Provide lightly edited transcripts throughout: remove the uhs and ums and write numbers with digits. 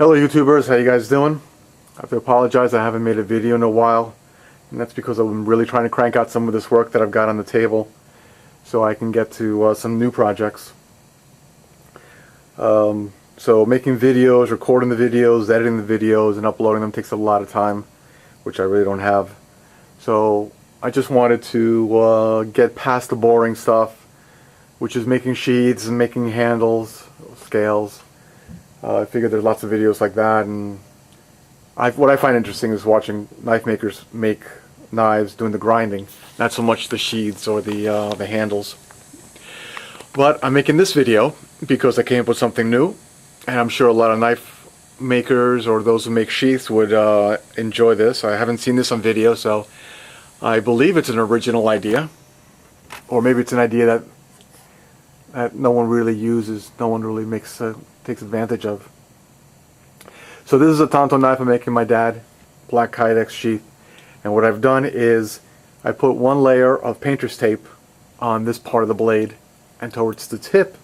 Hello YouTubers, how you guys doing? I have to apologize, I haven't made a video in a while, and that's because I'm really trying to crank out some of this work that I've got on the table so I can get to some new projects. So making videos, recording the videos, editing the videos, and uploading them takes a lot of time, which I really don't have. So I just wanted to get past the boring stuff, which is making sheaths and making handles, scales. I figured there's lots of videos like that, and what I find interesting is watching knife makers make knives, doing the grinding, not so much the sheaths or the handles. But I'm making this video because I came up with something new, and I'm sure a lot of knife makers or those who make sheaths would enjoy this. I haven't seen this on video, so I believe it's an original idea, or maybe it's an idea that no one really uses, no one really takes advantage of. So this is a Tanto knife I'm making my dad, black Kydex sheath, and what I've done is I put one layer of painter's tape on this part of the blade, and towards the tip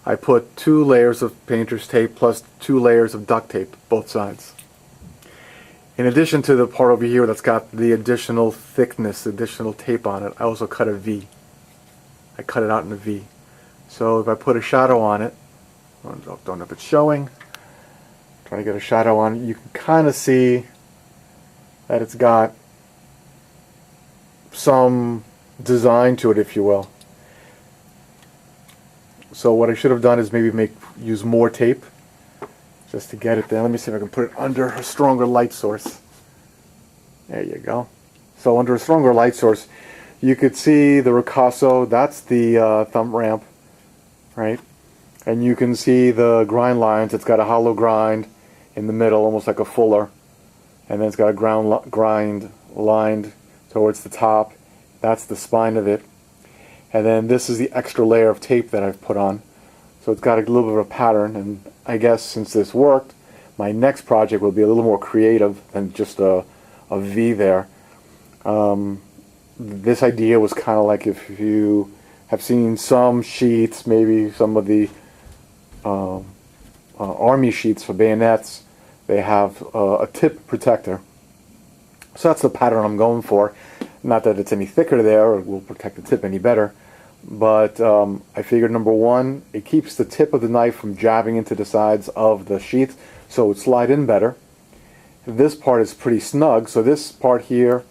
I put 2 layers of painter's tape plus 2 layers of duct tape, both sides. In addition to the part over here that's got the additional thickness, additional tape on it, I also cut a V. I cut it out in a V. So if I put a shadow on it, I don't know if it's showing, trying to get a shadow on it, you can kind of see that it's got some design to it, if you will. So what I should have done is maybe use more tape just to get it there. Let me see if I can put it under a stronger light source. There you go. So under a stronger light source you could see the ricasso, that's the thumb ramp, right? And you can see the grind lines. It's got a hollow grind in the middle, almost like a fuller, and then it's got a grind lined towards the top. That's the spine of it. And then this is the extra layer of tape that I've put on. So it's got a little bit of a pattern, and I guess since this worked, my next project will be a little more creative than just a V there. This idea was kind of like, if you have seen some sheaths, maybe some of the army sheaths for bayonets, they have a tip protector. So that's the pattern I'm going for. Not that it's any thicker there or will protect the tip any better, but I figured, number one, it keeps the tip of the knife from jabbing into the sides of the sheath, so it would slide in better. This part is pretty snug, so this part here,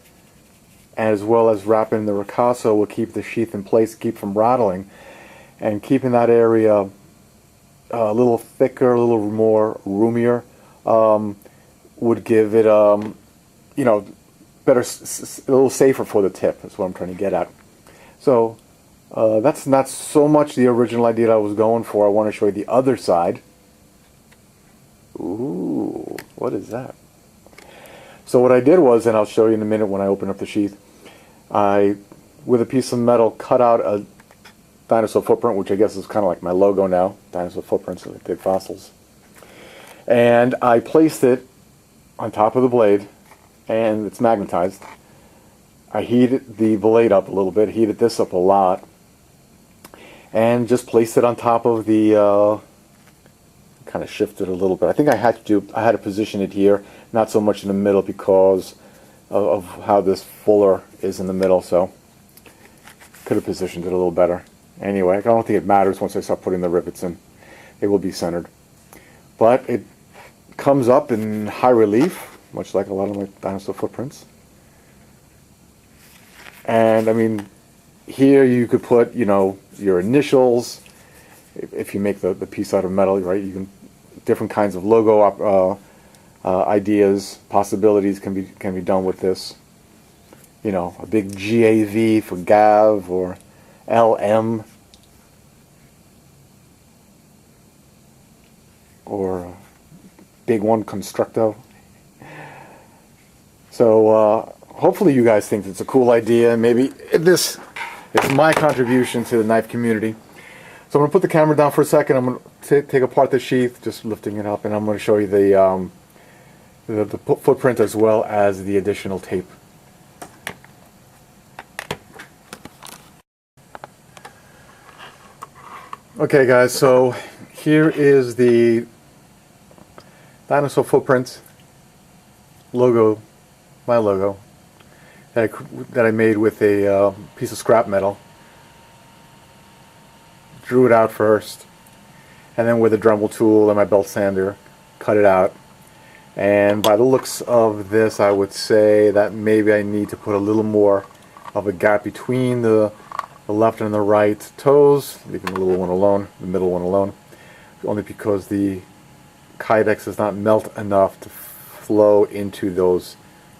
as well as wrapping the ricasso, will keep the sheath in place, keep from rattling, and keeping that area a little thicker, a little more roomier, would give it, you know, better, a little safer for the tip. That's what I'm trying to get at. So that's not so much the original idea that I was going for. I want to show you the other side. Ooh, what is that? So what I did was, and I'll show you in a minute when I open up the sheath, I, with a piece of metal, cut out a dinosaur footprint, which I guess is kind of like my logo now, dinosaur footprints of DigsFossils. And I placed it on top of the blade, and it's magnetized. I heated the blade up a little bit, heated this up a lot, and just placed it on top of the, kind of shifted a little bit. I think I had to position it here, not so much in the middle because of how this fuller is in the middle, so could have positioned it a little better. Anyway, I don't think it matters once I start putting the rivets in. It will be centered. But it comes up in high relief, much like a lot of my dinosaur footprints. And I mean, here you could put, you know, your initials. If you make the piece out of metal, right, you can, different kinds of logo ideas, possibilities can be done with this. You know, a big GAV for Gav, or LM, or a big one, Constructo. So hopefully you guys think it's a cool idea. Maybe this is my contribution to the knife community. So I'm going to put the camera down for a second. I'm going to take apart the sheath, just lifting it up, and I'm going to show you the footprint as well as the additional tape. Okay guys, so here is the dinosaur footprint logo, my logo, that I made with a piece of scrap metal. Drew it out first, and then with a Dremel tool and my belt sander, cut it out. And by the looks of this, I would say that maybe I need to put a little more of a gap between the left and the right toes, leaving the little one alone, the middle one alone, only because the Kydex does not melt enough to flow into those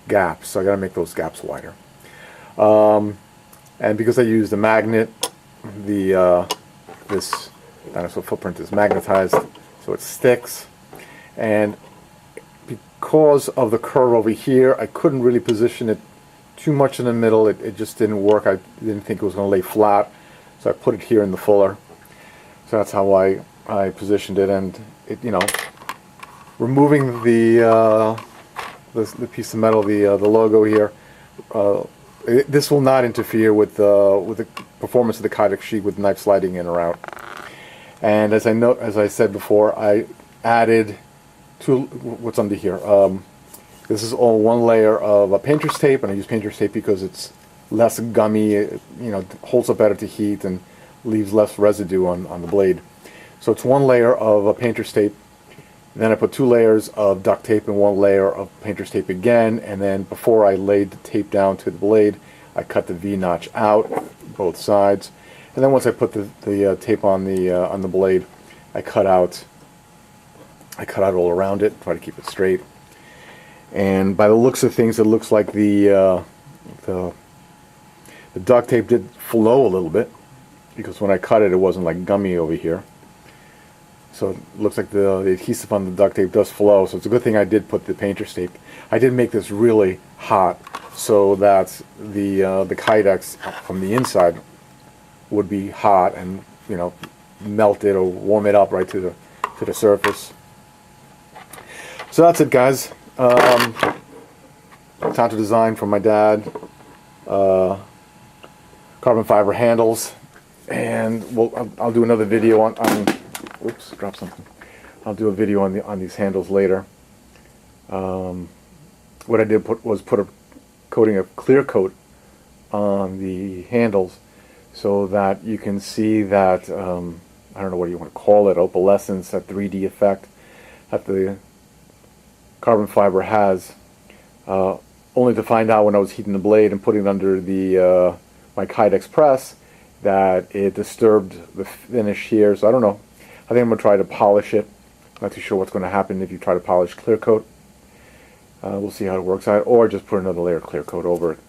gaps. So I got to make those gaps wider. And because I used a magnet, this dinosaur footprint is magnetized, so it sticks. And because of the curve over here, I couldn't really position it too much in the middle. It just didn't work. I didn't think it was going to lay flat, so I put it here in the fuller. So that's how I positioned it. And it, you know, removing the piece of metal, the logo here, this will not interfere with the performance of the Kydex sheet with knife sliding in or out. And as I said before, I added what's under here. This is all one layer of a painter's tape, and I use painter's tape because it's less gummy, you know, holds up better to heat and leaves less residue on the blade. So it's one layer of a painter's tape. Then I put 2 layers of duct tape and 1 layer of painter's tape again, and then before I laid the tape down to the blade, I cut the V-notch out both sides. And then once I put the tape on the blade, I cut out all around it, try to keep it straight. And by the looks of things, it looks like the duct tape did flow a little bit, because when I cut it, it wasn't like gummy over here. So it looks like the adhesive on the duct tape does flow. So it's a good thing I did put the painter's tape. I did make this really hot so that the Kydex from the inside would be hot and, you know, melt it or warm it up right to the surface. So that's it, guys. Tanto design from my dad. Carbon fiber handles, and I'll do another video on oops, dropped something. I'll do a video on these handles later. What I did was put a coating of clear coat on the handles so that you can see that I don't know what you want to call it, opalescence, that 3D effect that the carbon fiber has, only to find out when I was heating the blade and putting it under the my Kydex press that it disturbed the finish here. So I don't know. I think I'm going to try to polish it. Not too sure what's going to happen if you try to polish clear coat. We'll see how it works out, or just put another layer of clear coat over it.